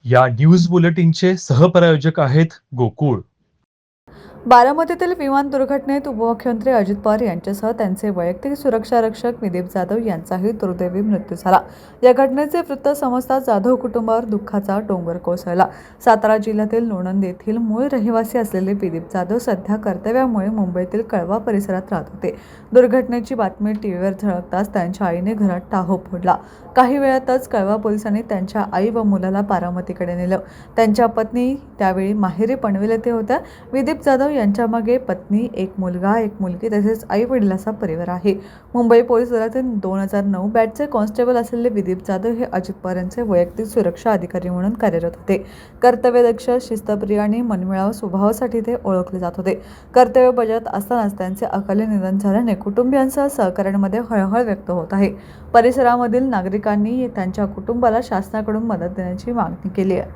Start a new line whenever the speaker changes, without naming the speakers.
या न्यूज बुलेटिनचे सहप्रायोजक आहेत गोकुळ.
बारामतीतील विमान दुर्घटनेत उपमुख्यमंत्री अजित पवार यांच्यासह त्यांचे वैयक्तिक सुरक्षा रक्षक विदीप जाधव यांचाही दुर्दैवी मृत्यू झाला. या घटनेचे वृत्त समजताच जाधव कुटुंबावर दुःखाचा डोंगर कोसळला. सातारा जिल्ह्यातील लोणंद येथील मूळ रहिवासी असलेले विदीप जाधव सध्या कर्तव्यामुळे मुंबईतील कळवा परिसरात राहत होते. दुर्घटनेची बातमी टीव्हीवर झळकताच त्यांच्या आईने घरात टाहो फोडला. काही वेळातच कळवा पोलिसांनी त्यांच्या आई व मुलाला बारामतीकडे नेलं. त्यांच्या पत्नी त्यावेळी माहेरी पनवेल येथे होत्या. विदीप जाधव यांच्या मागे पत्नी, एक मुलगा, एक मुलगी तसेच आई वडिलांचा परिवार आहे. मुंबई पोलीस दलातील 2009 बॅचचे कॉन्स्टेबल असलेले विदीप जाधव हे अजित पवार यांचे वैयक्तिक सुरक्षा अधिकारी म्हणून कार्यरत होते. कर्तव्यदक्ष, शिस्तप्रिय आणि मनमिळावू स्वभावासाठी ते ओळखले जात होते. कर्तव्य बजावत असतानाच त्यांचे अकाली निधन झाल्याने कुटुंबियांसह सहकाऱ्यांमध्ये हळहळ व्यक्त होत आहे. परिसरामधील नागरिकांनी त्यांच्या कुटुंबाला शासनाकडून मदत देण्याची मागणी केली आहे.